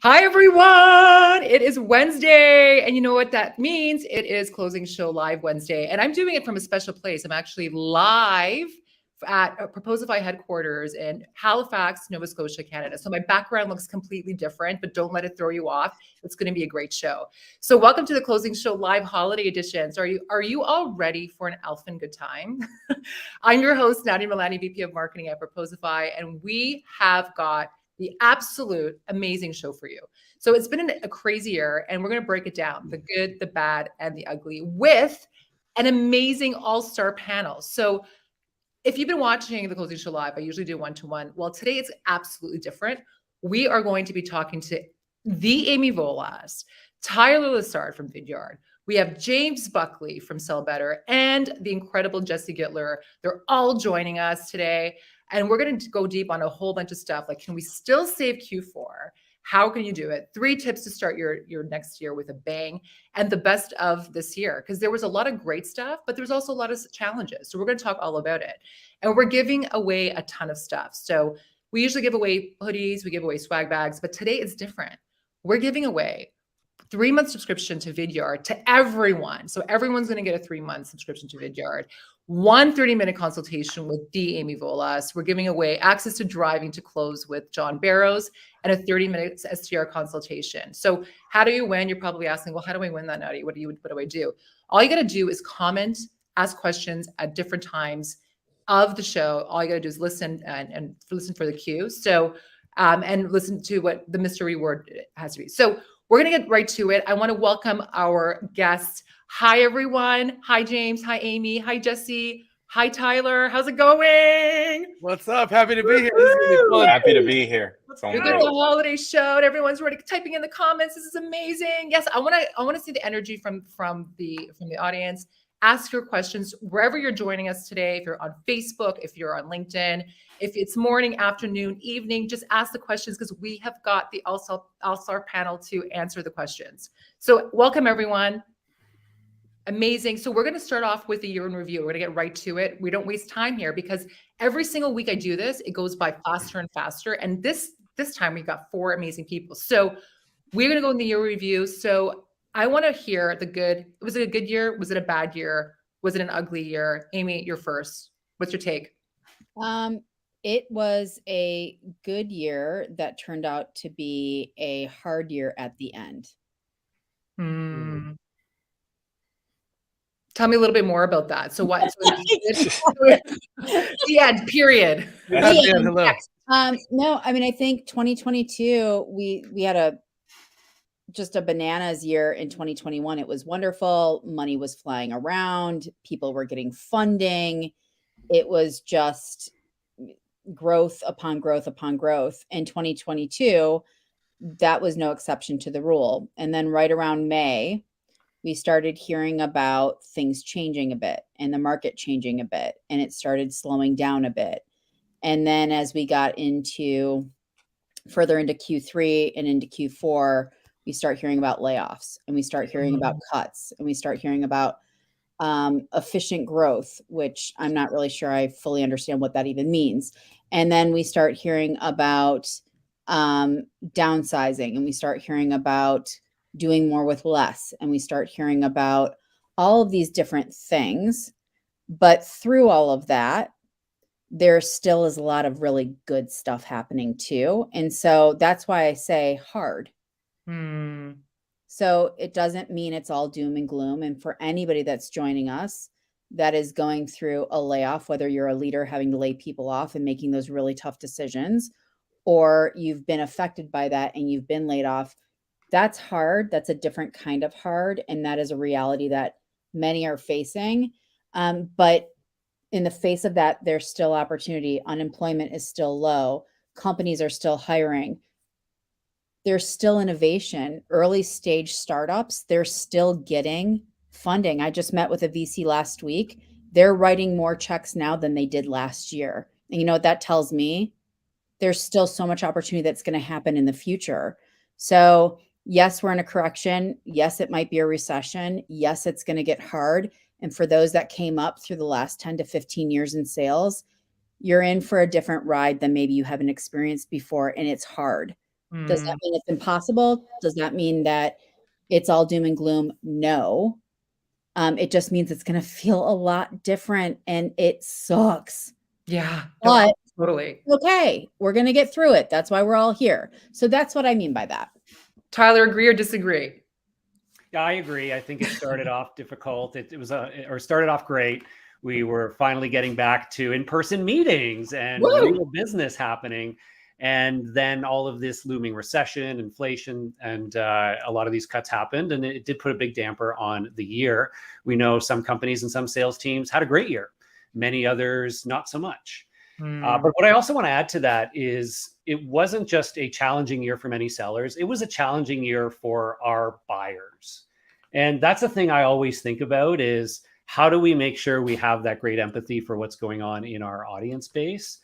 Hi, everyone. It is Wednesday. And you know what that means? It is Closing Show Live Wednesday. And I'm doing it from a special place. I'm actually live at Proposify headquarters in Halifax, Nova Scotia, Canada. So my background looks completely different, but don't let it throw you off. It's going to be a great show. So welcome to the Closing Show Live Holiday Edition. So are you all ready for an elfin good time? I'm your host, Nadia Milani, VP of Marketing at Proposify, and we have got the absolute amazing show for you. So it's been a crazy year, and we're going to break it down, the good, the bad, and the ugly, with an amazing all-star panel. So if you've been watching the Closing Show Live, I usually do one-to-one. Well, today it's absolutely different. We are going to be talking to the Amy Volas, Tyler Lessard from Vidyard. We have James Buckley from Sell Better and the incredible Jesse Gitler. They're all joining us today. And we're going to go deep on a whole bunch of stuff. Like, can we still save Q4? How can you do it? 3 tips to start your next year with a bang, and the best of this year. Because there was a lot of great stuff, but there's also a lot of challenges. So we're going to talk all about it. And we're giving away a ton of stuff. So we usually give away hoodies, we give away swag bags, but today it's different. We're giving away 3-month subscription to Vidyard to everyone. So everyone's going to get a 3-month subscription to Vidyard. 1 30-minute consultation with the Amy Volas. We're giving away access to Driving to Close with John Barrows and a 30-minute STR consultation. So how do you win? You're probably asking, well, how do I win that, Nadia? What do I do? All you got to do is comment, ask questions at different times of the show. All you got to do is listen and listen for the cue. So, and listen to what the mystery word has to be. So we're going to get right to it. I want to welcome our guests. Hi, everyone. Hi, James. Hi, Amy. Hi, Jesse. Hi, Tyler. How's it going? What's up? Happy to be here. This is gonna be fun. Happy to be here. We got the holiday show. And everyone's already typing in the comments. This is amazing. Yes, I want to see the energy from the audience. Ask your questions wherever you're joining us today. If you're on Facebook, if you're on LinkedIn, if it's morning, afternoon, evening, just ask the questions because we have got the all-star panel to answer the questions. So welcome, everyone. Amazing. So we're going to start off with the year in review. We're going to get right to it. We don't waste time here because every single week I do this, it goes by faster and faster. And this time we got 4 amazing people. So we're going to go in the year review. So I want to hear the good. Was it a good year? Was it a bad year? Was it an ugly year? Amy, you're first. What's your take? It was a good year that turned out to be a hard year at the end. Tell me a little bit more about that. So what? The end, period. No, I mean, I think 2022, we had just a bananas year. In 2021. It was wonderful. Money was flying around. People were getting funding. It was just growth upon growth upon growth. In 2022, that was no exception to the rule. And then right around May, we started hearing about things changing a bit and the market changing a bit, and it started slowing down a bit. And then as we got further into Q3 and into Q4, we start hearing about layoffs, and we start hearing about cuts, and we start hearing about efficient growth, which I'm not really sure I fully understand what that even means. And then we start hearing about downsizing, and we start hearing about doing more with less, and we start hearing about all of these different things. But through all of that, there still is a lot of really good stuff happening too. And so that's why I say hard. So it doesn't mean it's all doom and gloom. And for anybody that's joining us that is going through a layoff, whether you're a leader having to lay people off and making those really tough decisions, or you've been affected by that and you've been laid off, that's hard. That's a different kind of hard. And that is a reality that many are facing. But in the face of that, there's still opportunity. Unemployment is still low. Companies are still hiring. There's still innovation. Early stage startups, they're still getting funding. I just met with a VC last week. They're writing more checks now than they did last year. And you know what that tells me? There's still so much opportunity that's going to happen in the future. So yes, we're in a correction. Yes, it might be a recession. Yes, it's going to get hard. And for those that came up through the last 10 to 15 years in sales, you're in for a different ride than maybe you haven't experienced before. And it's hard. Does that Mm. mean it's impossible? Does that mean that it's all doom and gloom? No. It just means it's going to feel a lot different and it sucks. Yeah. No, But totally. okay, we're going to get through it. That's why we're all here. So that's what I mean by that. Tyler, agree or disagree? Yeah, I agree. I think it started off difficult. Or started off great. We were finally getting back to in-person meetings and Woo! real business happening. And then all of this looming recession, inflation, and a lot of these cuts happened. And it did put a big damper on the year. We know some companies and some sales teams had a great year. Many others, not so much. But what I also want to add to that is it wasn't just a challenging year for many sellers. It was a challenging year for our buyers. And that's the thing I always think about is how do we make sure we have that great empathy for what's going on in our audience base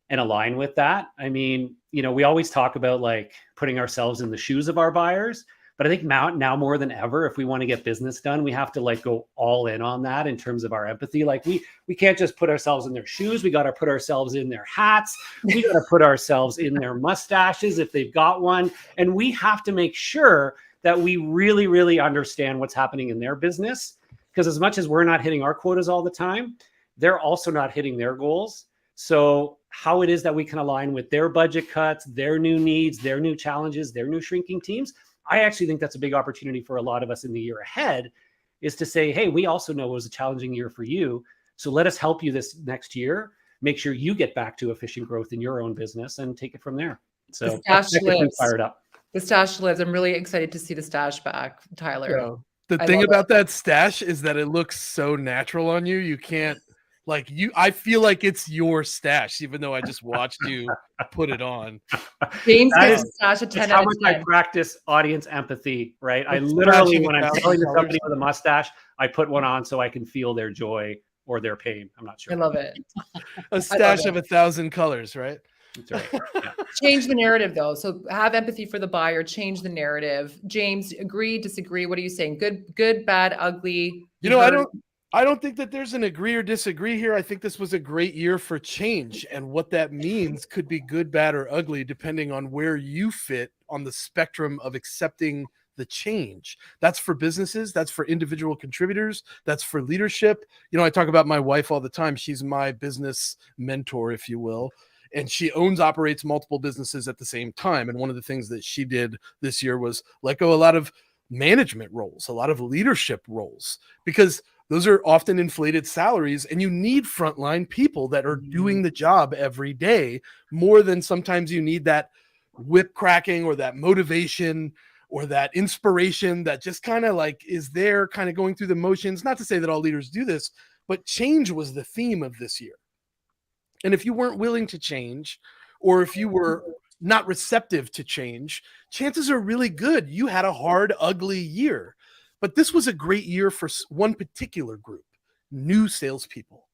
and align with that? I mean, we always talk about like putting ourselves in the shoes of our buyers. But I think now more than ever, if we want to get business done, we have to like go all in on that in terms of our empathy. Like we can't just put ourselves in their shoes. We got to put ourselves in their hats. We got to put ourselves in their mustaches if they've got one. And we have to make sure that we really, really understand what's happening in their business. Because as much as we're not hitting our quotas all the time, they're also not hitting their goals. So how it is that we can align with their budget cuts, their new needs, their new challenges, their new shrinking teams, I actually think that's a big opportunity for a lot of us in the year ahead is to say, hey, we also know it was a challenging year for you. So let us help you this next year. Make sure you get back to efficient growth in your own business and take it from there. So The stash lives. fired up. The stash lives. I'm really excited to see the stash back, Tyler. So, the I thing love about that stash is that it looks so natural on you. You can't I feel like it's your stash, even though I just watched you put it on. James That gets is- a stash of 10 how out much of I 10. practice audience empathy, right? I It's literally, flashing when I'm $1,000 selling to somebody with a mustache, I put one on so I can feel their joy or their pain. I'm not I sure. love it. A stash of 1,000 colors, right? That's right. Yeah. Change the narrative though. So have empathy for the buyer, change the narrative. James, agree, disagree? What are you saying? Good, bad, ugly? I don't think that there's an agree or disagree here. I think this was a great year for change, and what that means could be good, bad, or ugly depending on where you fit on the spectrum of accepting the change. That's for businesses, that's for individual contributors, that's for leadership. I talk about my wife all the time. She's my business mentor, if you will. And she operates multiple businesses at the same time. And one of the things that she did this year was let go a lot of management roles, a lot of leadership roles, because those are often inflated salaries, and you need frontline people that are doing the job every day more than sometimes you need that whip cracking or that motivation or that inspiration that just kind of like is there kind of going through the motions. Not to say that all leaders do this, but change was the theme of this year. And if you weren't willing to change, or if you were not receptive to change, chances are really good you had a hard, ugly year. But this was a great year for one particular group, new salespeople,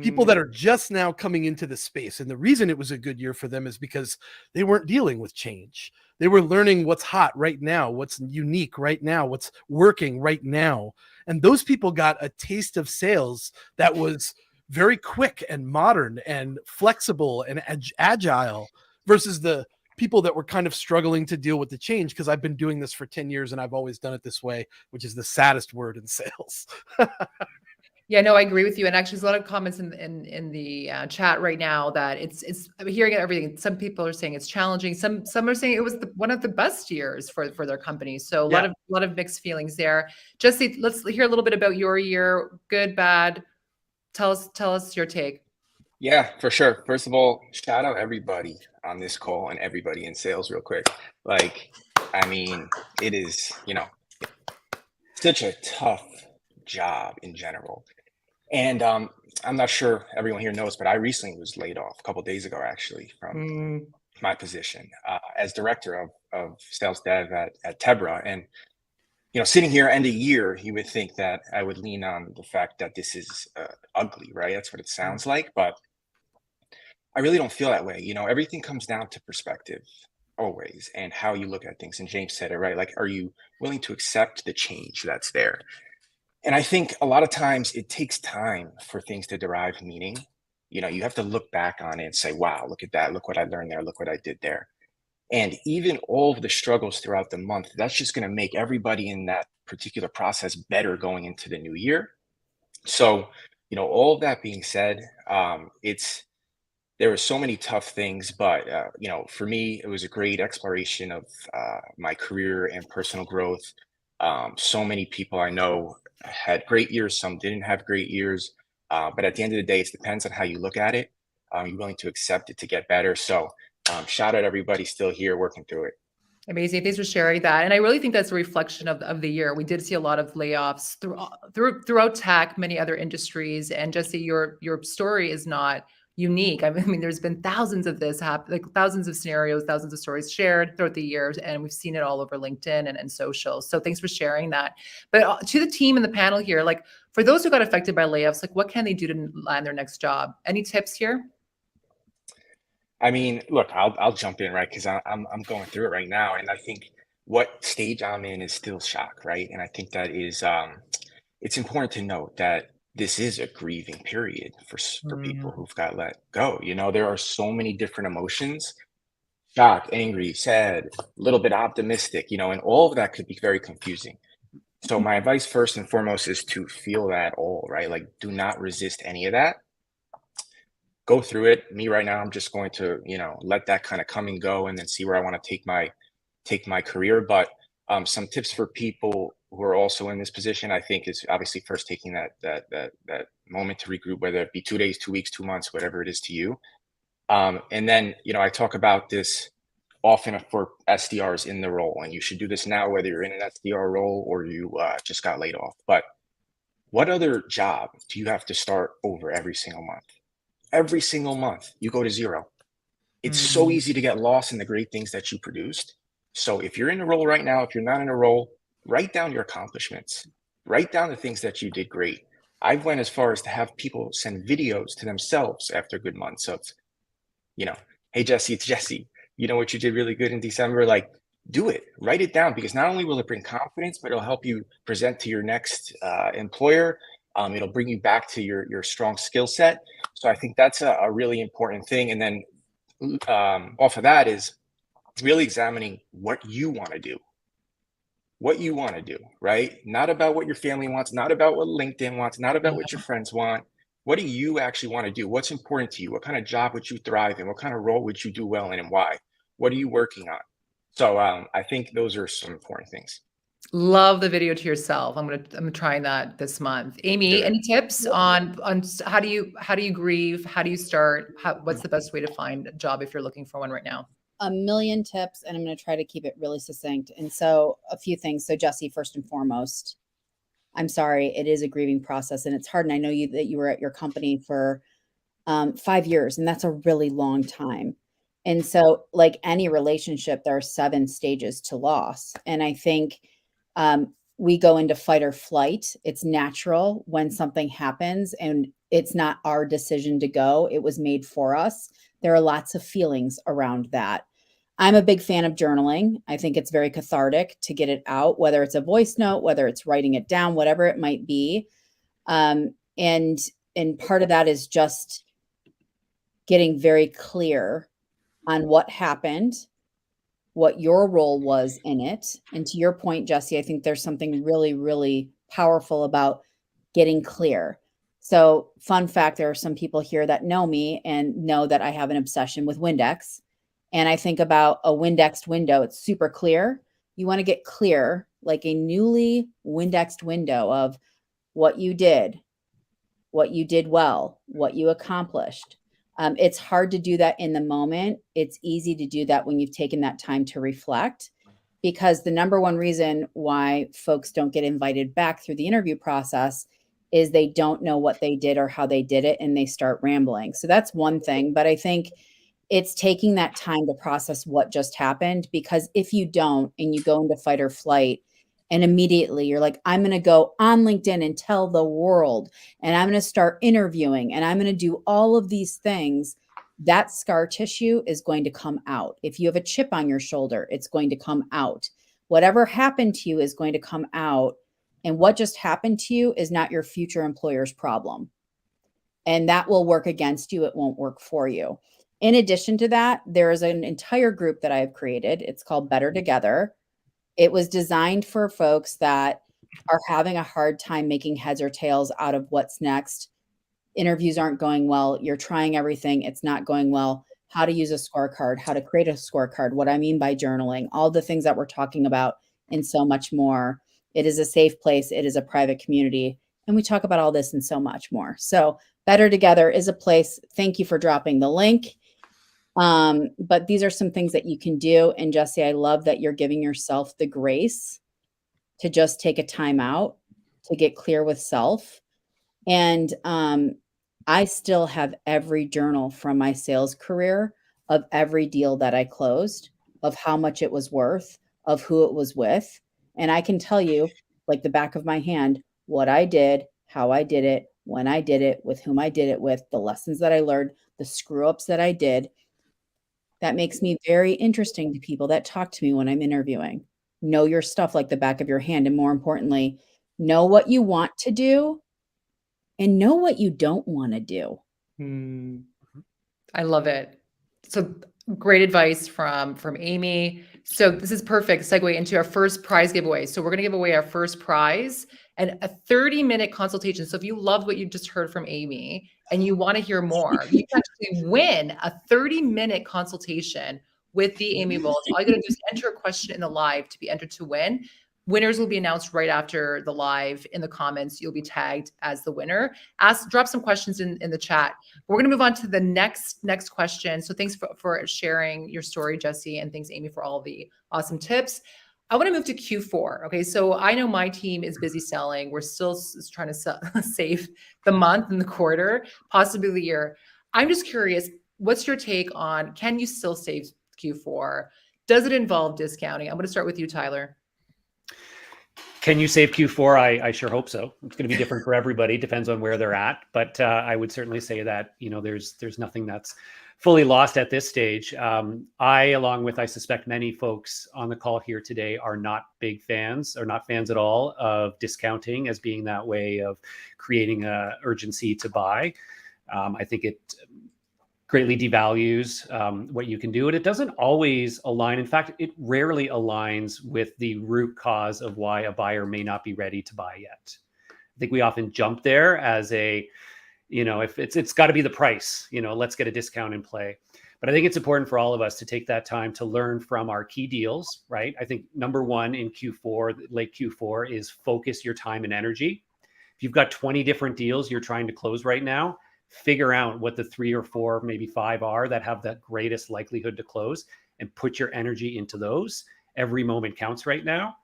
people that are just now coming into the space. And the reason it was a good year for them is because they weren't dealing with change. They were learning what's hot right now, what's unique right now, what's working right now. And those people got a taste of sales that was very quick and modern and flexible and agile versus the people that were kind of struggling to deal with the change, because I've been doing this for 10 years and I've always done it this way, which is the saddest word in sales. Yeah, no, I agree with you. And actually, there's a lot of comments in the chat right now that it's I'm hearing everything. Some people are saying it's challenging. Some are saying it was one of the best years for their company. So a lot of mixed feelings there. Jesse, let's hear a little bit about your year. Good, bad. Tell us your take. Yeah, for sure. First of all, shout out everybody on this call and everybody in sales real quick. It is, such a tough job in general. And I'm not sure everyone here knows, but I recently was laid off a couple of days ago, actually, from my position as director of sales dev at Tebra. And, sitting here end of year, you would think that I would lean on the fact that this is ugly, right? That's what it sounds like. But I really don't feel that way. Everything comes down to perspective always and how you look at things. And James said it, right? Like, are you willing to accept the change that's there? And I think a lot of times it takes time for things to derive meaning. You have to look back on it and say, wow, look at that. Look what I learned there. Look what I did there. And even all of the struggles throughout the month, that's just going to make everybody in that particular process better going into the new year. So, all of that being said, there were so many tough things, but for me, it was a great exploration of my career and personal growth. So many people I know had great years, some didn't have great years, but at the end of the day, it depends on how you look at it. You're willing to accept it to get better. So, shout out everybody still here working through it. Amazing. Thanks for sharing that. And I really think that's a reflection of the year. We did see a lot of layoffs throughout tech, many other industries. And Jesse, your story is not unique. I mean, there's been thousands of this happen, like thousands of scenarios, thousands of stories shared throughout the years, and we've seen it all over LinkedIn and social. So thanks for sharing that. But to the team and the panel here, like for those who got affected by layoffs, like what can they do to land their next job? Any tips here? I mean, look, I'll jump in, right? Because I'm going through it right now, and I think what stage I'm in is still shock, right? And I think that is it's important to note that this is a grieving period for people who've got let go. There are so many different emotions: shock, angry, sad, a little bit optimistic, and all of that could be very confusing. So my advice first and foremost is to feel that all, right? Like, do not resist any of that. Go through it. Me right now, I'm just going to, let that kind of come and go, and then see where I want to take my career. But some tips for people who are also in this position, I think, is obviously first taking that moment to regroup, whether it be 2 days, 2 weeks, 2 months, whatever it is to you. And then, I talk about this often for SDRs in the role, and you should do this now, whether you're in an SDR role or you just got laid off. But what other job do you have to start over every single month? Every single month, you go to zero. It's so easy to get lost in the great things that you produced. So if you're in a role right now, if you're not in a role, write down your accomplishments. Write down the things that you did great. I've went as far as to have people send videos to themselves after good months of, hey, Jesse, it's Jesse. You know what you did really good in December? Like, do it. Write it down, because not only will it bring confidence, but it'll help you present to your next employer. It'll bring you back to your strong skill set. So I think that's a really important thing. And then off of that is really examining what you want to do. What you want to do, right? Not about what your family wants, not about what LinkedIn wants, not about what your friends want. What do you actually want to do? What's important to you? What kind of job would you thrive in? What kind of role would you do well in, and why? What are you working on? So I think those are some important things. Love the video to yourself. I'm trying that this month. Amy, any tips on how do you grieve? How do you start? What's the best way to find a job if you're looking for one right now? A million tips, and I'm going to try to keep it really succinct. And so a few things. So Jesse, first and foremost, I'm sorry, it is a grieving process, and it's hard. And I know that you were at your company for 5 years, and that's a really long time. And so, like any relationship, there are 7 stages to loss. And I think we go into fight or flight. It's natural when something happens and it's not our decision to go. It was made for us. There are lots of feelings around that. I'm a big fan of journaling. I think it's very cathartic to get it out, whether it's a voice note, whether it's writing it down, whatever it might be. And part of that is just getting very clear on what happened, what your role was in it. And to your point, Jesse, I think there's something really, really powerful about getting clear. So fun fact, there are some people here that know me and know that I have an obsession with Windex. And I think about a Windexed window. It's super clear. You want to get clear, like a newly Windexed window of what you did well, what you accomplished. It's hard to do that in the moment. It's easy to do that when you've taken that time to reflect, because the number one reason why folks don't get invited back through the interview process is they don't know what they did or how they did it, and they start rambling. So that's one thing. But I think it's taking that time to process what just happened, because if you don't and you go into fight or flight, and immediately you're like, I'm going to go on LinkedIn and tell the world, and I'm going to start interviewing, and I'm going to do all of these things, that scar tissue is going to come out. If you have a chip on your shoulder, it's going to come out. Whatever happened to you is going to come out. And what just happened to you is not your future employer's problem. And that will work against you. It won't work for you. In addition to that, there is an entire group that I have created. It's called Better Together. It was designed for folks that are having a hard time making heads or tails out of what's next. Interviews aren't going well. You're trying everything. It's not going well. How to use a scorecard, how to create a scorecard, what I mean by journaling, all the things that we're talking about and so much more. It is a safe place. It is a private community. And we talk about all this and so much more. So Better Together is a place. Thank you for dropping the link. But these are some things that you can do. And Jesse, I love that you're giving yourself the grace to just take a time out, to get clear with self. And I still have every journal from my sales career of every deal that I closed, of how much it was worth, of who it was with. And I can tell you, like the back of my hand, what I did, how I did it, when I did it, with whom I did it with, the lessons that I learned, the screw ups that I did. That makes me very interesting to people that talk to me when I'm interviewing. Know your stuff like the back of your hand. And more importantly, know what you want to do and know what you don't want to do. I love it. So great advice from Amy. So this is perfect segue into our first prize giveaway. So we're going to give away our first prize and a 30-minute consultation. So if you loved what you just heard from Amy and you want to hear more, you can actually win a 30-minute consultation with the Amy Volas. All you got to do is enter a question in the live to be entered to win. Winners will be announced right after the live. In the comments, you'll be tagged as the winner. Drop some questions in the chat. We're going to move on to the next question. So thanks for sharing your story, Jesse, and thanks, Amy, for all the awesome tips. I want to move to Q4. Okay, so I know my team is busy selling. We're still trying to save the month and the quarter, possibly the year. I'm just curious, what's your take on, can you still save Q4? Does it involve discounting? I'm going to start with you, Tyler. Can you save Q4? I sure hope so. It's going to be different for everybody. Depends on where they're at. But I would certainly say that, there's nothing that's fully lost at this stage. I, along with, I suspect many folks on the call here today, are not big fans or not fans at all of discounting as being that way of creating a urgency to buy. I think it greatly devalues what you can do. And it doesn't always align. In fact, it rarely aligns with the root cause of why a buyer may not be ready to buy yet. I think we often jump there as if it's got to be the price, let's get a discount in play. But I think it's important for all of us to take that time to learn from our key deals, right? I think number one in Q4, late Q4, is focus your time and energy. If you've got 20 different deals you're trying to close right now, figure out what the 3 or 4, maybe 5 are that have the greatest likelihood to close and put your energy into those. Every moment counts right now.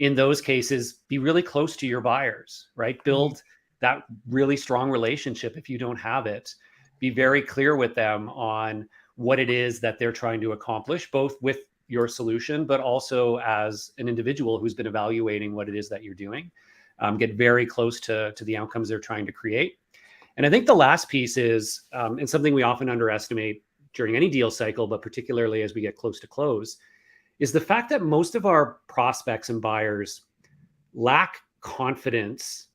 In those cases, be really close to your buyers, right? Build that really strong relationship if you don't have it. Be very clear with them on what it is that they're trying to accomplish, both with your solution, but also as an individual who's been evaluating what it is that you're doing. Get very close to the outcomes they're trying to create. And I think the last piece is, and something we often underestimate during any deal cycle, but particularly as we get close to close, is the fact that most of our prospects and buyers lack confidence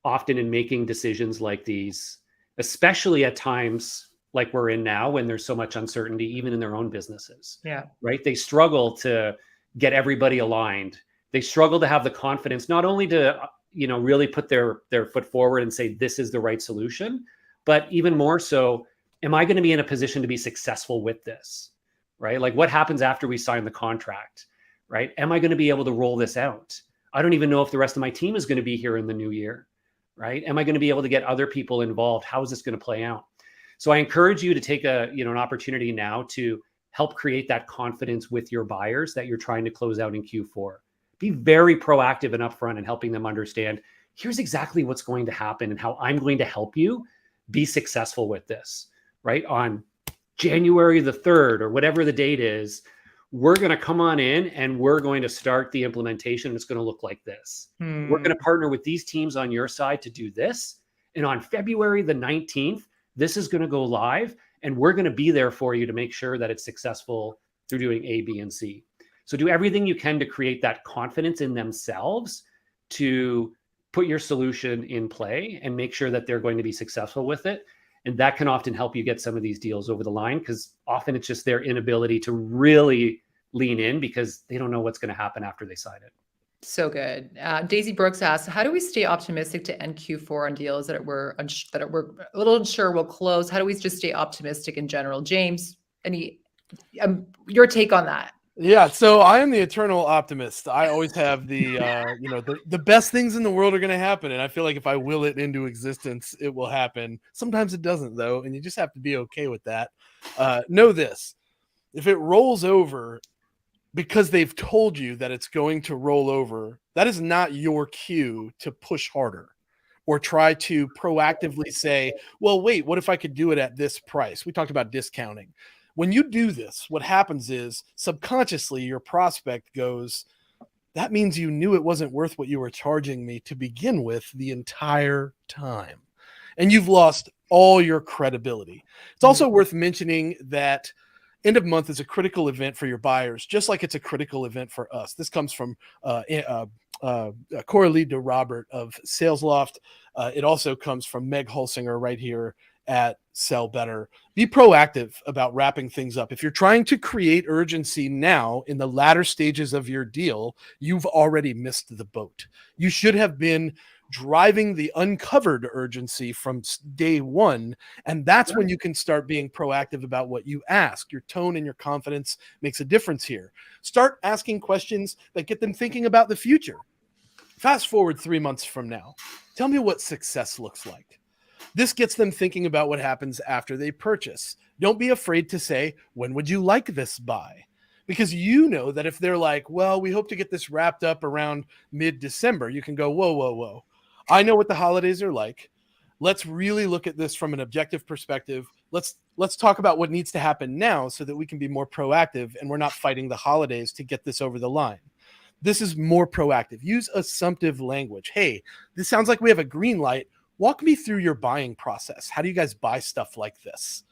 often in making decisions like these, especially at times like we're in now when there's so much uncertainty, even in their own businesses. Yeah. Right. They struggle to get everybody aligned. They struggle to have the confidence, not only to really put their foot forward and say, this is the right solution, but even more so, am I going to be in a position to be successful with this, right? Like what happens after we sign the contract, right? Am I going to be able to roll this out? I don't even know if the rest of my team is going to be here in the new year, right? Am I going to be able to get other people involved? How is this going to play out? So I encourage you to take an opportunity now to help create that confidence with your buyers that you're trying to close out in Q4. Be very proactive and upfront in helping them understand, here's exactly what's going to happen and how I'm going to help you be successful with this, right? On January the 3rd or whatever the date is, we're going to come on in and we're going to start the implementation. It's going to look like this. We're going to partner with these teams on your side to do this. And on February the 19th, this is going to go live and we're going to be there for you to make sure that it's successful through doing A, B, and C. So do everything you can to create that confidence in themselves to put your solution in play and make sure that they're going to be successful with it. And that can often help you get some of these deals over the line, because often it's just their inability to really lean in because they don't know what's going to happen after they sign it. So good. Daisy Brooks asks, how do we stay optimistic to end Q4 on deals that we're a little unsure will close? How do we just stay optimistic in general? James, your take on that? Yeah, so I am the eternal optimist. I always have the the best things in the world are going to happen, and I feel like if I will it into existence, it will happen. Sometimes it doesn't, though, and you just have to be okay with that. Know this: if it rolls over because they've told you that it's going to roll over, that is not your cue to push harder or try to proactively say, well, wait, what if I could do it at this price? We talked about discounting. When you do this, what happens is subconsciously your prospect goes, that means you knew it wasn't worth what you were charging me to begin with the entire time. And you've lost all your credibility. It's also worth mentioning that end of month is a critical event for your buyers, just like it's a critical event for us. This comes from Coralie de Robert of Sales Loft. It also comes from Meg Hulsinger right here at Sell Better. Be proactive about wrapping things up. If you're trying to create urgency now in the latter stages of your deal, you've already missed the boat. You should have been driving the uncovered urgency from day one. And that's when you can start being proactive about what you ask. Your tone and your confidence makes a difference here. Start asking questions that get them thinking about the future. Fast forward 3 months from now. Tell me what success looks like. This gets them thinking about what happens after they purchase. Don't be afraid to say, when would you like this buy? Because you know that if they're like, well, we hope to get this wrapped up around mid-December, you can go, whoa, whoa, whoa. I know what the holidays are like. Let's really look at this from an objective perspective. Let's talk about what needs to happen now so that we can be more proactive and we're not fighting the holidays to get this over the line. This is more proactive. Use assumptive language. Hey, this sounds like we have a green light. Walk me through your buying process. How do you guys buy stuff like this?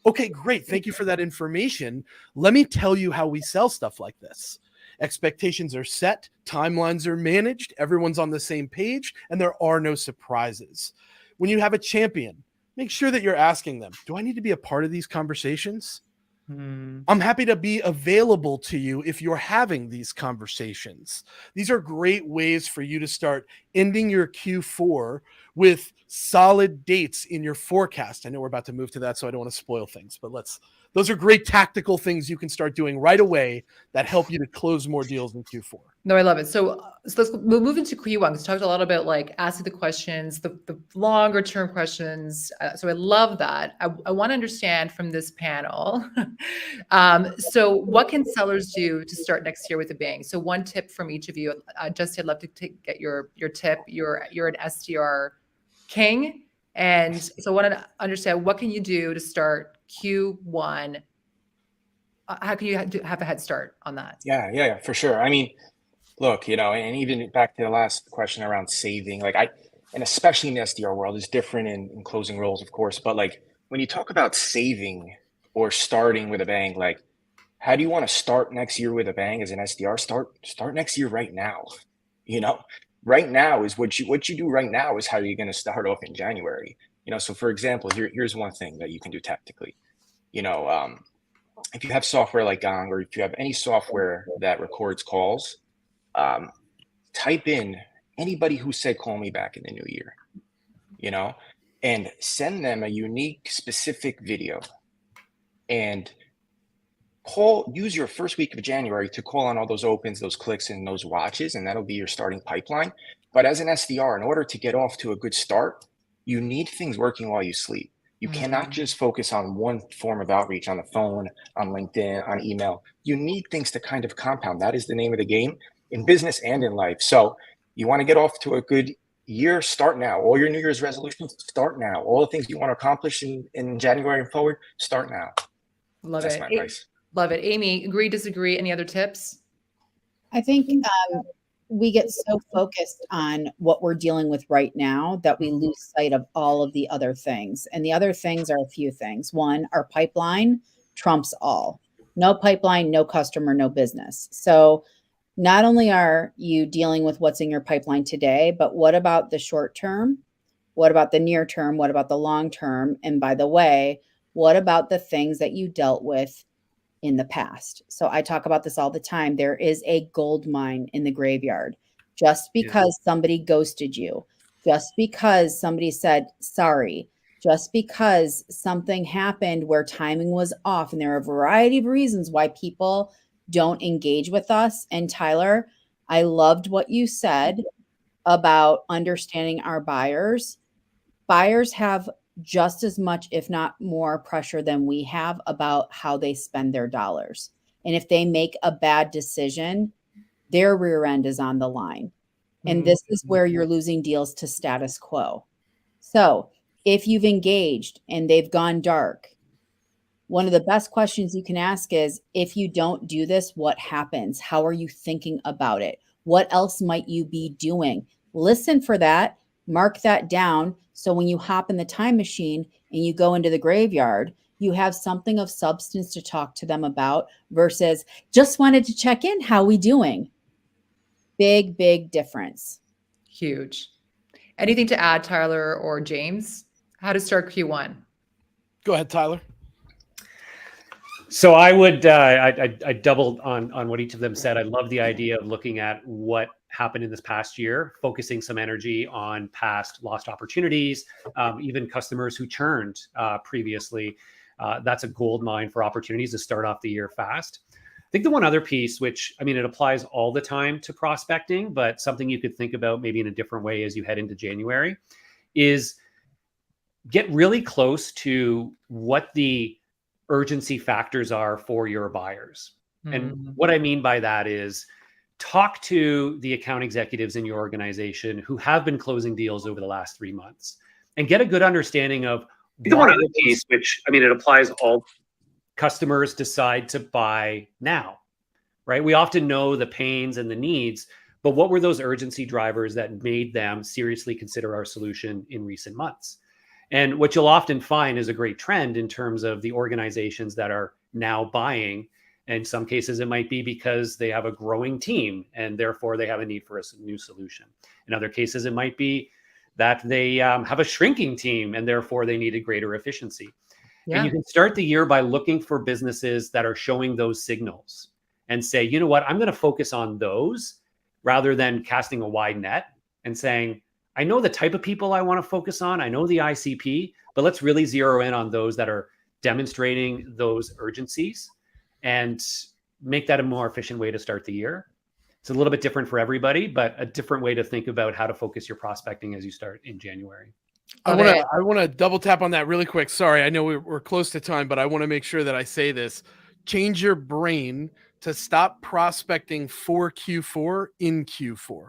Okay, great. Thank you for that information. Let me tell you how we sell stuff like this. Expectations are set, timelines are managed, everyone's on the same page, and there are no surprises. When you have a champion, make sure that you're asking them, do I need to be a part of these conversations? I'm happy to be available to you if you're having these conversations. These are great ways for you to start ending your Q4 with solid dates in your forecast. I know we're about to move to that, so I don't want to spoil things, but those are great tactical things you can start doing right away that help you to close more deals in Q4. No, I love it. So we'll move into Q1 because we talked a lot about like asking the questions, the longer term questions. So I love that. I want to understand from this panel. So what can sellers do to start next year with a bang? So one tip from each of you. Jesse, I'd love to get your tip. You're an SDR king. And so I want to understand, what can you do to start Q1? How can you have a head start on that? Yeah, for sure. I mean, look, and even back to the last question around saving, and especially in the SDR world, it's different in closing roles, of course. But like when you talk about saving or starting with a bang, like how do you want to start next year with a bang as an SDR? Start next year right now. Right now is what you do right now is how you're going to start off in January. So for example, here's one thing that you can do tactically. If you have software like Gong, or if you have any software that records calls, type in anybody who said call me back in the new year, and send them a unique specific video, and use your first week of January to call on all those opens, those clicks, and those watches, and that'll be your starting pipeline. But as an SDR, in order to get off to a good start, you need things working while you sleep. You cannot just focus on one form of outreach on the phone, on LinkedIn, on email. You need things to kind of compound. That is the name of the game in business and in life. So you want to get off to a good year, start now. All your New Year's resolutions, start now. All the things you want to accomplish in January and forward, start now. That's my advice. Love it. Amy, agree, disagree? Any other tips? I think we get so focused on what we're dealing with right now that we lose sight of all of the other things. And the other things are a few things. One, our pipeline trumps all. No pipeline, no customer, no business. So not only are you dealing with what's in your pipeline today, but what about the short term? What about the near term? What about the long term? And by the way, what about the things that you dealt with in the past? So I talk about this all the time. There is a gold mine in the graveyard. Just because somebody ghosted you, just because somebody said sorry, just because something happened where timing was off, and there are a variety of reasons why people don't engage with us. And Tyler, I loved what you said about understanding our buyers. Buyers have just as much, if not more, pressure than we have about how they spend their dollars. And if they make a bad decision, their rear end is on the line. And this is where you're losing deals to status quo. So if you've engaged and they've gone dark, one of the best questions you can ask is, if you don't do this, what happens? How are you thinking about it? What else might you be doing? Listen for that, mark that down. So when you hop in the time machine and you go into the graveyard, you have something of substance to talk to them about versus just wanted to check in. How we doing? Big, big difference. Huge. Anything to add, Tyler or James? How to start Q1? Go ahead, Tyler. So I would, I doubled on what each of them said. I love the idea of looking at what happened in this past year, focusing some energy on past lost opportunities, even customers who churned previously. That's a gold mine for opportunities to start off the year fast. I think the one other piece, which, I mean, it applies all the time to prospecting, but something you could think about maybe in a different way as you head into January, is get really close to what the urgency factors are for your buyers. And what I mean by that is talk to the account executives in your organization who have been closing deals over the last 3 months and get a good understanding of the one other piece, which, I mean, it applies all customers decide to buy now, right? We often know the pains and the needs, but what were those urgency drivers that made them seriously consider our solution in recent months? And what you'll often find is a great trend in terms of the organizations that are now buying. In some cases, it might be because they have a growing team and therefore they have a need for a new solution. In other cases, it might be that they have a shrinking team and therefore they need a greater efficiency. Yeah. And you can start the year by looking for businesses that are showing those signals and say, you know what, I'm going to focus on those rather than casting a wide net and saying, I know the type of people I want to focus on. I know the ICP, but let's really zero in on those that are demonstrating those urgencies and make that a more efficient way to start the year. It's a little bit different for everybody, but a different way to think about how to focus your prospecting as you start in January. I want to double tap on that really quick. Sorry, I know we're close to time, but I want to make sure that I say this. Change your brain to stop prospecting for Q4 in Q4.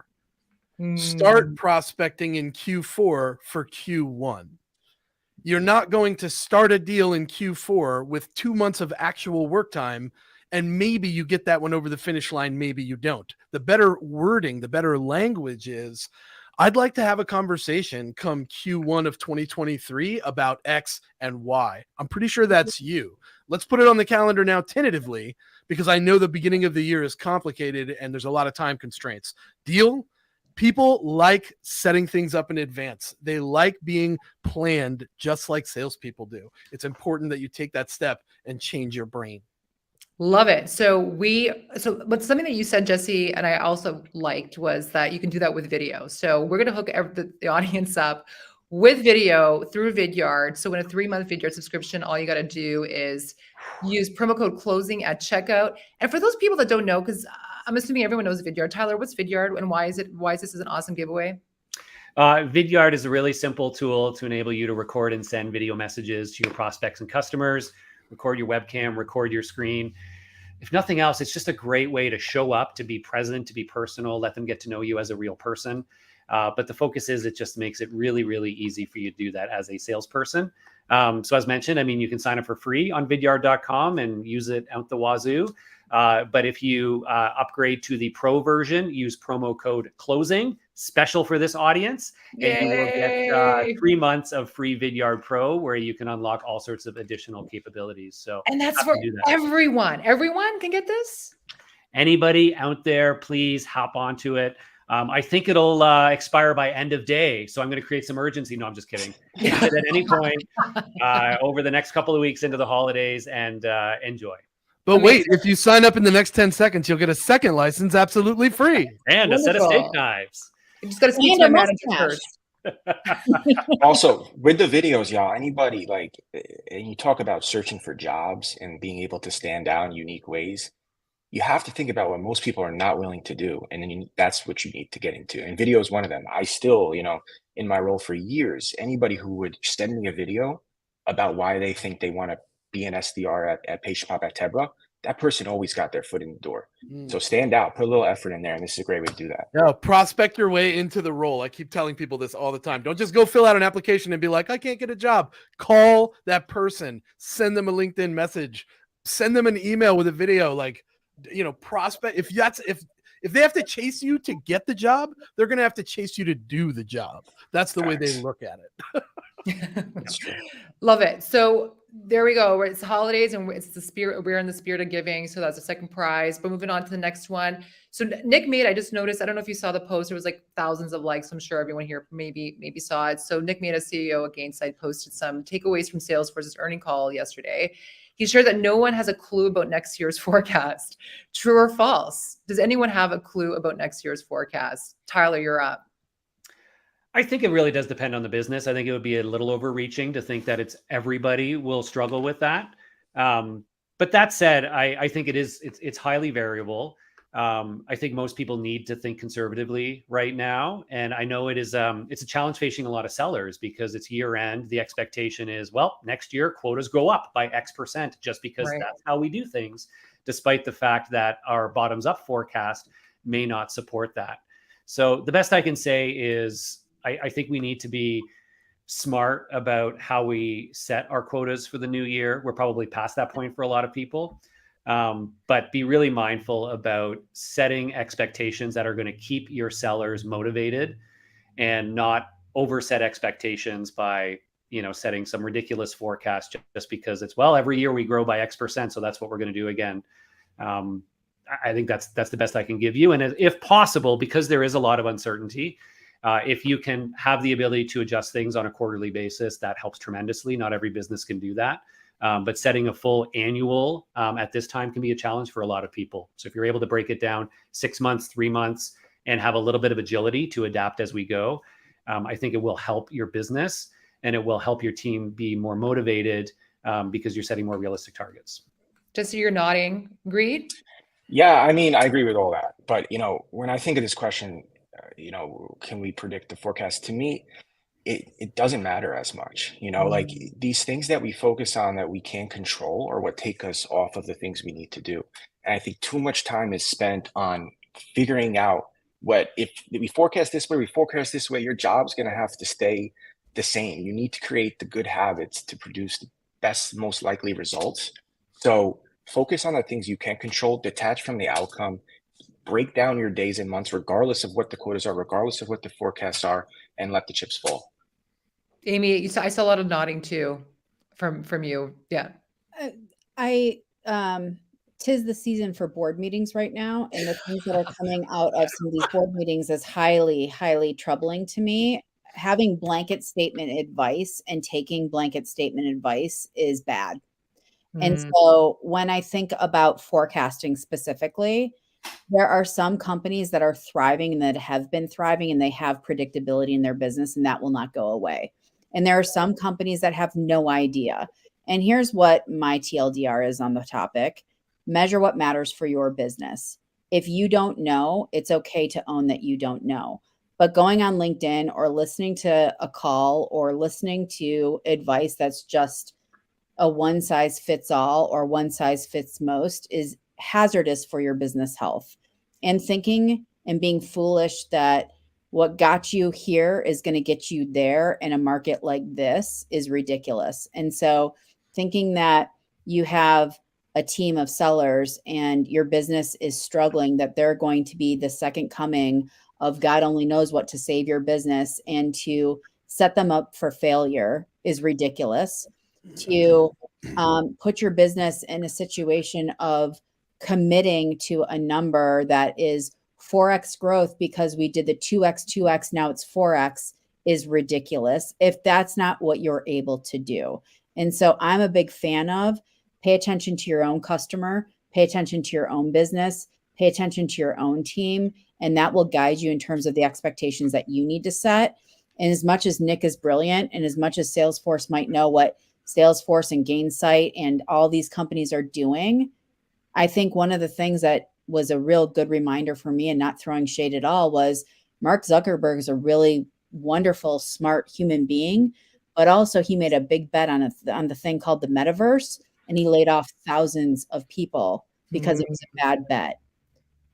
Start prospecting in Q4 for Q1. You're not going to start a deal in Q4 with 2 months of actual work time, and maybe you get that one over the finish line, maybe you don't. The better wording, the better language is, I'd like to have a conversation come Q1 of 2023 about X and Y. I'm pretty sure that's you. Let's put it on the calendar now tentatively, because I know the beginning of the year is complicated and there's a lot of time constraints. Deal? People like setting things up in advance. They like being planned just like salespeople do. It's important that you take that step and change your brain. Love it. But something that you said, Jesse, and I also liked, was that you can do that with video. So we're going to hook the audience up with video through Vidyard. So in a 3-month Vidyard subscription, all you got to do is use promo code closing at checkout. And for those people that don't know, because I'm assuming everyone knows Vidyard. Tyler, what's Vidyard and why is this an awesome giveaway? Vidyard is a really simple tool to enable you to record and send video messages to your prospects and customers. Record your webcam, record your screen. If nothing else, it's just a great way to show up, to be present, to be personal, let them get to know you as a real person. But the focus is it just makes it really, really easy for you to do that as a salesperson. So as mentioned, I mean, you can sign up for free on vidyard.com and use it out the wazoo. But if you upgrade to the pro version, use promo code closing, special for this audience, and you will get 3 months of free Vidyard Pro, where you can unlock all sorts of additional capabilities. So, and that's for everyone. Everyone can get this. Anybody out there, please hop onto it. I think it'll expire by end of day. So I'm going to create some urgency. No, I'm just kidding. Use it at any point over the next couple of weeks into the holidays and enjoy. But wait, if you sign up in the next 10 seconds, you'll get a second license absolutely free. And a set of steak knives. You just got to speak to my manager first. Also, with the videos, y'all, anybody and you talk about searching for jobs and being able to stand out in unique ways, you have to think about what most people are not willing to do. And then that's what you need to get into. And video is one of them. I still, in my role for years, anybody who would send me a video about why they think they want to be an SDR at Patient Pop at Tebra, that person always got their foot in the door. So stand out, put a little effort in there, and this is a great way to do that. Yeah, prospect your way into the role. I keep telling people this all the time. Don't just go fill out an application and be like, I can't get a job. Call that person, send them a LinkedIn message, send them an email with a video. Prospect. If they have to chase you to get the job, they're going to have to chase you to do the job. That's the way they look at it. That's true. Love it. So there we go. It's the holidays and it's the spirit. We're in the spirit of giving. So that's the second prize. But moving on to the next one. So Nick made, I just noticed, I don't know if you saw the post. There was like thousands of likes. I'm sure everyone here maybe saw it. So Nick made, a CEO of Gainsight, posted some takeaways from Salesforce's earning call yesterday. He shared that no one has a clue about next year's forecast. True or false? Does anyone have a clue about next year's forecast? Tyler, you're up. I think it really does depend on the business. I think it would be a little overreaching to think that everybody will struggle with that. But that said, I think it's highly variable. I think most people need to think conservatively right now. And I know it's a challenge facing a lot of sellers because it's year end. The expectation is, well, next year quotas go up by X% just because that's how we do things, despite the fact that our bottoms up forecast may not support that. So the best I can say is I think we need to be smart about how we set our quotas for the new year. We're probably past that point for a lot of people. But be really mindful about setting expectations that are going to keep your sellers motivated and not overset expectations by, setting some ridiculous forecast just because every year we grow by X%. So that's what we're going to do again. I think that's the best I can give you. And if possible, because there is a lot of uncertainty, if you can have the ability to adjust things on a quarterly basis, that helps tremendously. Not every business can do that. But setting a full annual at this time can be a challenge for a lot of people. So if you're able to break it down 6 months, 3 months, and have a little bit of agility to adapt as we go, I think it will help your business and it will help your team be more motivated because you're setting more realistic targets. Jesse, you're nodding. Agreed? Yeah, I agree with all that. But, when I think of this question, can we predict the forecast? To me, it doesn't matter as much, like these things that we focus on that we can't control or what take us off of the things we need to do. And I think too much time is spent on figuring out if we forecast this way, your job's going to have to stay the same. You need to create the good habits to produce the best, most likely results. So focus on the things you can control, detach from the outcome, break down your days and months, regardless of what the quotas are, regardless of what the forecasts are, and let the chips fall. Amy, I saw a lot of nodding too from you. Yeah. Tis the season for board meetings right now. And the things that are coming out of some of these board meetings is highly, highly troubling to me. Having blanket statement advice and taking blanket statement advice is bad. And so when I think about forecasting specifically, there are some companies that are thriving and that have been thriving and they have predictability in their business and that will not go away. And there are some companies that have no idea. And here's what my TLDR is on the topic. Measure what matters for your business. If you don't know, it's okay to own that you don't know. But going on LinkedIn or listening to a call or listening to advice that's just a one size fits all or one size fits most is hazardous for your business health. And thinking and being foolish that what got you here is going to get you there in a market like this is ridiculous. And so thinking that you have a team of sellers and your business is struggling, that they're going to be the second coming of God only knows what to save your business and to set them up for failure is ridiculous. To put your business in a situation of committing to a number that is 4x growth because we did the 2x, now it's 4x is ridiculous if that's not what you're able to do. And so I'm a big fan of pay attention to your own customer, pay attention to your own business, pay attention to your own team, and that will guide you in terms of the expectations that you need to set. And as much as Nick is brilliant and as much as Salesforce might know what Salesforce and Gainsight and all these companies are doing, I think one of the things that was a real good reminder for me, and not throwing shade at all, was Mark Zuckerberg is a really wonderful, smart human being, but also he made a big bet on the thing called the metaverse, and he laid off thousands of people because it was a bad bet.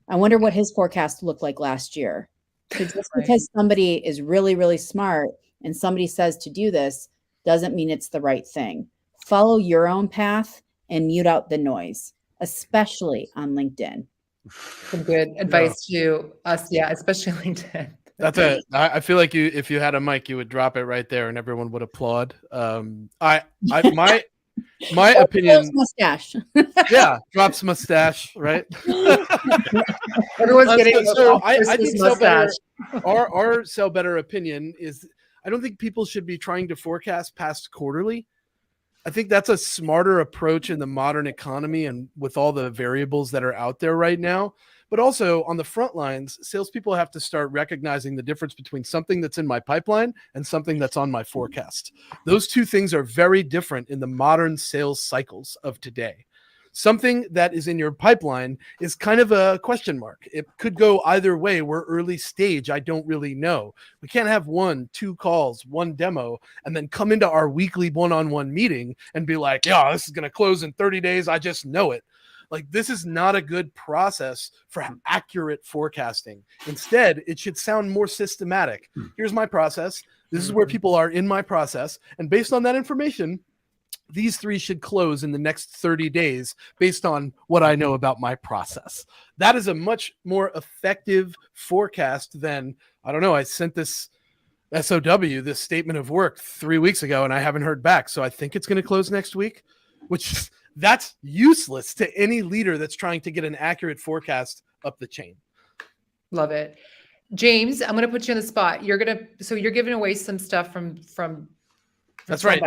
I wonder what his forecast looked like last year. So just because somebody is really, really smart and somebody says to do this doesn't mean it's the right thing. Follow your own path and mute out the noise, especially on LinkedIn. Some good advice to us. Yeah, especially LinkedIn. I feel like if you had a mic, you would drop it right there and everyone would applaud. My opinion, mustache. Yeah, drops mustache, right? Everyone's getting I think mustache. Our sell better opinion is I don't think people should be trying to forecast past quarterly. I think that's a smarter approach in the modern economy and with all the variables that are out there right now. But also on the front lines, salespeople have to start recognizing the difference between something that's in my pipeline and something that's on my forecast. Those two things are very different in the modern sales cycles of today. Something that is in your pipeline is kind of a question mark. It could go either way. We're early stage. I don't really know. We can't have 1, 2 calls, 1 demo, and then come into our weekly one-on-one meeting and be like, yeah, this is going to close in 30 days. I just know it. Like, this is not a good process for accurate forecasting. Instead, it should sound more systematic. Here's my process. This is where people are in my process. And based on that information, these 3 should close in the next 30 days based on what I know about my process. That is a much more effective forecast than, I don't know, I sent this SOW, this statement of work 3 weeks ago, and I haven't heard back. So I think it's going to close next week, which that's useless to any leader that's trying to get an accurate forecast up the chain. Love it. James, I'm going to put you on the spot. You're giving away some stuff from That's right.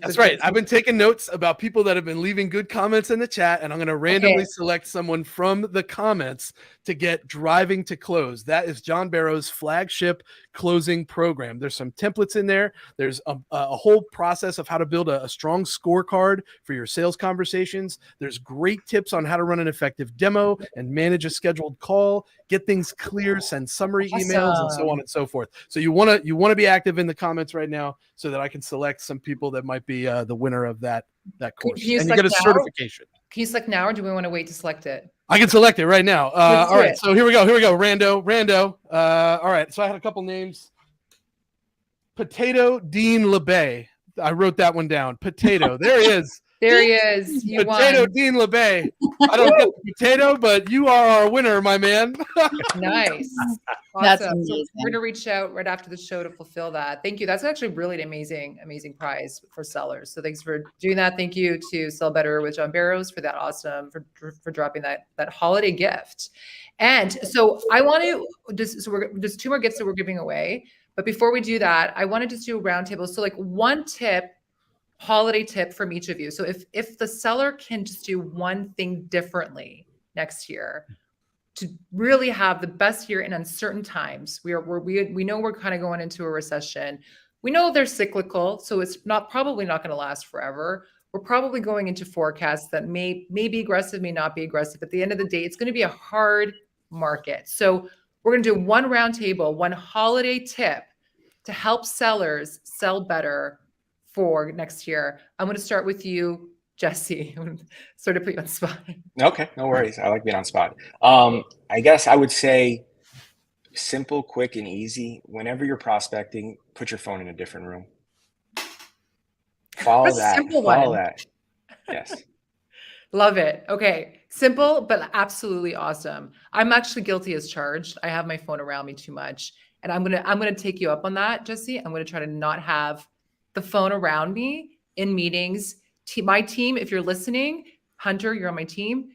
That's right. I've been taking notes about people that have been leaving good comments in the chat, and I'm going to randomly select someone from the comments to get Driving to Close. That is John Barrow's flagship closing program. There's some templates in there. There's a whole process of how to build a strong scorecard for your sales conversations. There's great tips on how to run an effective demo and manage a scheduled call, get things clear, send summary emails, and so on and so forth. So you want to be active in the comments right now so that I can select some people that might be the winner of that course. And you get a certification. Can you select now, or do we want to wait to select it? I can select it right now. All right, so here we go. Rando. All right, so I had a couple names. Potato Dean LeBay. I wrote that one down. Potato. There he is. There he is. You Potato won. Dean LeBay. I don't get the potato, but you are our winner, my man. Nice. Awesome. That's So amazing. we're going to reach out right after the show to fulfill that. Thank you. That's actually really an amazing prize for sellers. So thanks for doing that. Thank you to Sell Better with John Barrows for that awesome, for dropping that holiday gift. And so I want to there's 2 more gifts that we're giving away. But before we do that, I want to just do a roundtable. So like one tip, holiday tip from each of you. So if the seller can just do one thing differently next year to really have the best year in uncertain times, we know we're kind of going into a recession. We know they're cyclical, so it's probably not going to last forever. We're probably going into forecasts that may be aggressive, may not be aggressive. At the end of the day, it's going to be a hard market. So we're going to do one roundtable, one holiday tip to help sellers sell better for next year. I'm going to start with you, Jesse. I'm going to sort of put you on the spot. Okay, no worries. I like being on spot. I guess I would say simple, quick, and easy. Whenever you're prospecting, put your phone in a different room. Follow that. Yes. Love it. Okay. Simple, but absolutely awesome. I'm actually guilty as charged. I have my phone around me too much. And I'm gonna take you up on that, Jesse. I'm gonna try to not have the phone around me in meetings. My team, if you're listening, Hunter, you're on my team.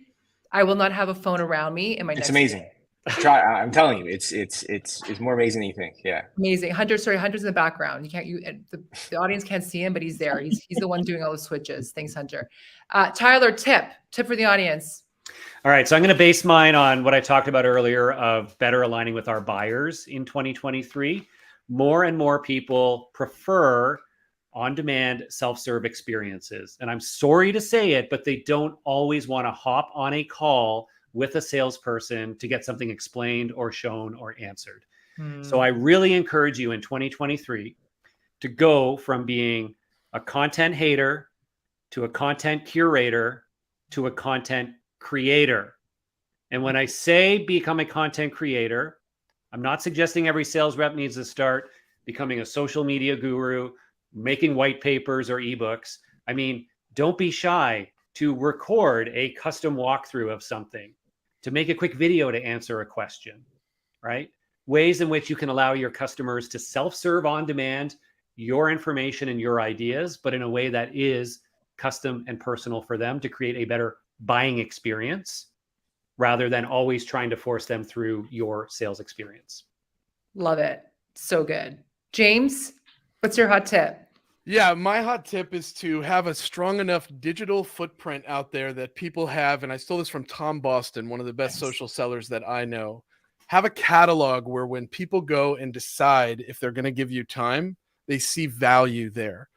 I will not have a phone around me in my It's amazing. Meeting. Try. I'm telling you, it's more amazing than you think. Yeah. Amazing. Hunter's in the background. The audience can't see him, but he's there. He's the one doing all the switches. Thanks, Hunter. Tyler, tip for the audience. All right, so I'm going to base mine on what I talked about earlier of better aligning with our buyers in 2023. More and more people prefer on-demand self-serve experiences. And I'm sorry to say it, but they don't always want to hop on a call with a salesperson to get something explained or shown or answered. So I really encourage you in 2023 to go from being a content hater to a content curator to a content creator. And when I say become a content creator, I'm not suggesting every sales rep needs to start becoming a social media guru, making white papers or ebooks. I mean, don't be shy to record a custom walkthrough of something, to make a quick video to answer a question, right? Ways in which you can allow your customers to self-serve on demand your information and your ideas, but in a way that is custom and personal for them to create a better buying experience rather than always trying to force them through your sales experience. Love it. So good. James, what's your hot tip? Yeah, my hot tip is to have a strong enough digital footprint out there that people have, and I stole this from Tom Boston, one of the best social sellers that I know. Have a catalog where when people go and decide if they're going to give you time, they see value there.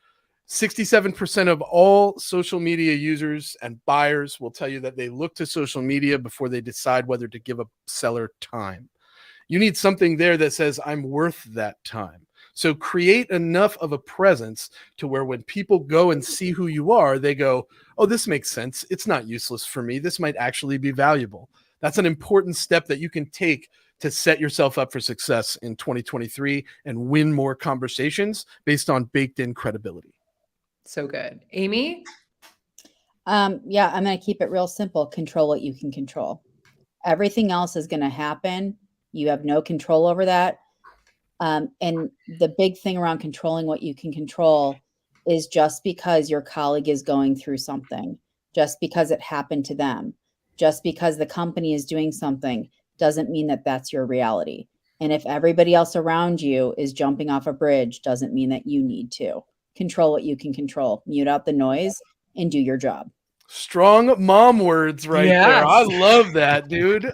67% of all social media users and buyers will tell you that they look to social media before they decide whether to give a seller time. You need something there that says, I'm worth that time. So create enough of a presence to where when people go and see who you are, they go, oh, this makes sense. It's not useless for me. This might actually be valuable. That's an important step that you can take to set yourself up for success in 2023 and win more conversations based on baked in credibility. So good. Amy? Yeah, I'm going to keep it real simple. Control what you can control. Everything else is going to happen. You have no control over that. And the big thing around controlling what you can control is just because your colleague is going through something, just because it happened to them, just because the company is doing something doesn't mean that that's your reality. And if everybody else around you is jumping off a bridge, doesn't mean that you need to. Control what you can control, mute out the noise, and do your job. Strong mom words right Yes. there. I love that, dude.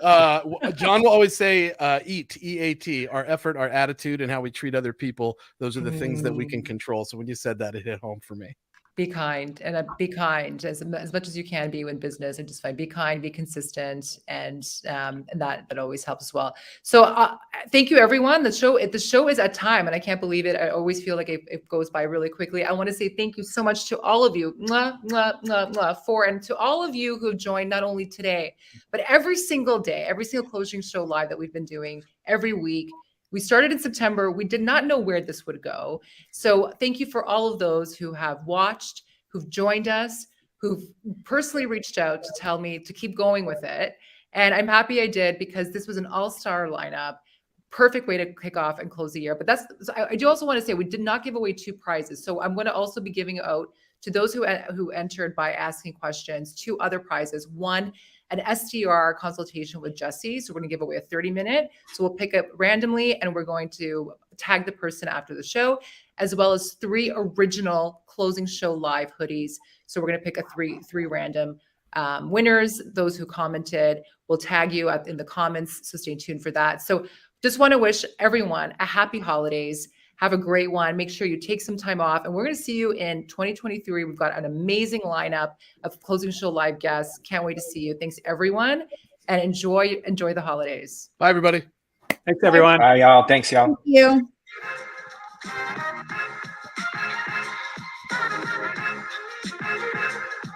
John will always say, EAT, E-A-T, our effort, our attitude, and how we treat other people. Those are the things that we can control. So when you said that, it hit home for me. Be kind, and be kind as much as you can be in business, and just be kind, be consistent, and that always helps as well. So thank you, everyone. The show is at time, and I can't believe it. I always feel like it goes by really quickly. I want to say thank you so much to all of you, and to all of you who joined not only today, but every single day, every single closing show live that we've been doing every week. We started in September. We did not know where this would go. So thank you for all of those who have watched, who've joined us, who've personally reached out to tell me to keep going with it. And I'm happy I did, because this was an all-star lineup. Perfect way to kick off and close the year. But I do also want to say we did not give away 2 prizes. So I'm going to also be giving out to those who entered by asking questions 2 other prizes. One, an SDR consultation with Jesse. So we're going to give away a 30-minute. So we'll pick up randomly, and we're going to tag the person after the show, as well as 3 original closing show live hoodies. So we're going to pick a three random winners. Those who commented, we'll tag you in the comments. So stay tuned for that. So just want to wish everyone a happy holidays. Have a great one. Make sure you take some time off, and we're going to see you in 2023. We've got an amazing lineup of closing show live guests. Can't wait to see you. Thanks, everyone, and enjoy the holidays. Bye, everybody. Thanks, everyone. Bye, y'all. Thanks, y'all. Thank you.